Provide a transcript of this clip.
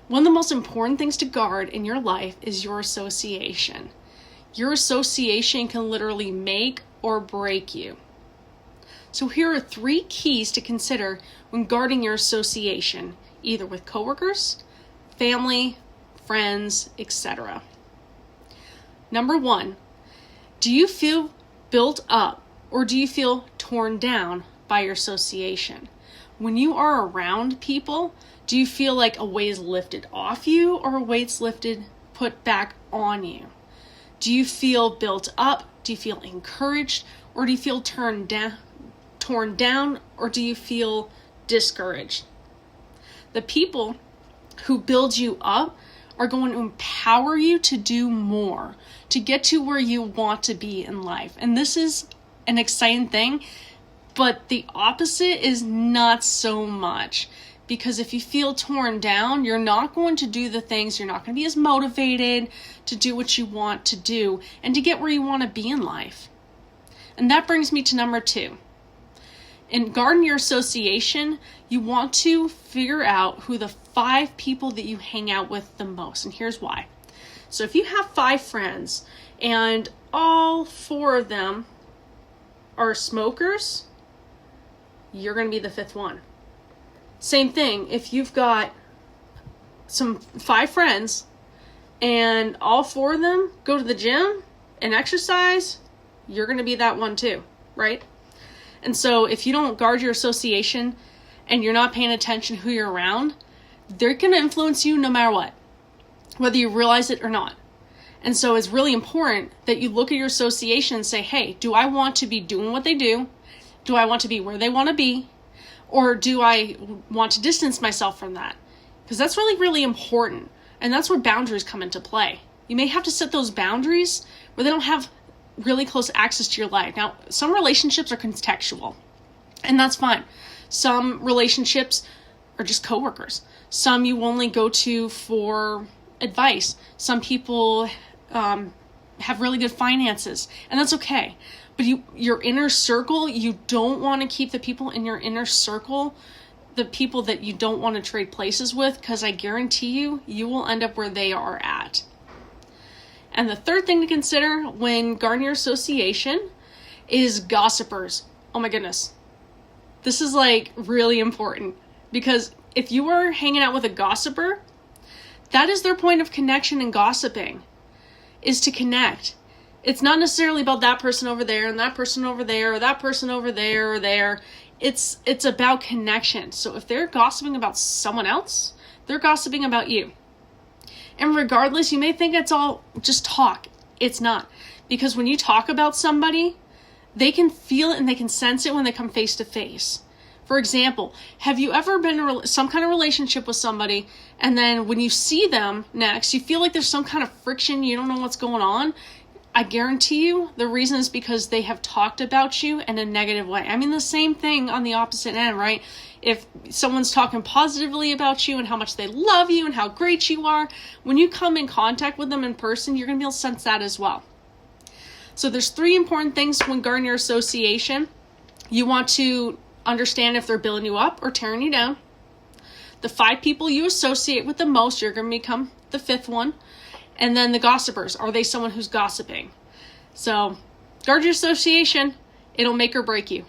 One of the most important things to guard in your life is your association. Your association can literally make or break you. So here are 3 keys to consider when guarding your association, either with coworkers, family, friends, etc. Number 1, do you feel built up or do you feel torn down by your association? When you are around people, do you feel like a weight is lifted off you or a weight's put back on you? Do you feel built up? Do you feel encouraged? Or do you feel torn down? Or do you feel discouraged? The people who build you up are going to empower you to do more, to get to where you want to be in life. And this is an exciting thing, but the opposite is not so much. Because if you feel torn down, you're not going to do the things, you're not going to be as motivated to do what you want to do and to get where you want to be in life. And that brings me to number 2. In guarding your association, you want to figure out who the 5 people that you hang out with the most. And here's why. So if you have 5 friends and all 4 of them are smokers, you're going to be the 5th one. Same thing, if you've got 5 friends and all 4 of them go to the gym and exercise, you're going to be that one too, right? And so if you don't guard your association and you're not paying attention who you're around, they're going to influence you no matter what, whether you realize it or not. And so it's really important that you look at your association and say, hey, do I want to be doing what they do? Do I want to be where they want to be? Or do I want to distance myself from that? Because that's really, really important. And that's where boundaries come into play. You may have to set those boundaries where they don't have really close access to your life. Now, some relationships are contextual, and that's fine. Some relationships are just coworkers. Some you only go to for advice. Some people have really good finances, and that's okay. But your inner circle, you don't want to keep the people in your inner circle, the people that you don't want to trade places with, because I guarantee you, you will end up where they are at. And the third thing to consider when guarding your association is gossipers. Oh my goodness. This is like really important, because if you are hanging out with a gossiper, that is their point of connection in gossiping, is to connect. It's not necessarily about that person over there and that person over there or that person over there or there. It's about connection. So if they're gossiping about someone else, they're gossiping about you. And regardless, you may think it's all just talk. It's not. Because when you talk about somebody, they can feel it and they can sense it when they come face to face. For example, have you ever been in some kind of relationship with somebody, and then when you see them next, you feel like there's some kind of friction, you don't know what's going on? I guarantee you the reason is because they have talked about you in a negative way. I mean, the same thing on the opposite end, right? If someone's talking positively about you and how much they love you and how great you are, when you come in contact with them in person, you're going to be able to sense that as well. So there's 3 important things when guarding your association. You want to understand if they're building you up or tearing you down. The 5 people you associate with the most, you're going to become the 5th one. And then the gossipers, are they someone who's gossiping? So guard your association. It'll make or break you.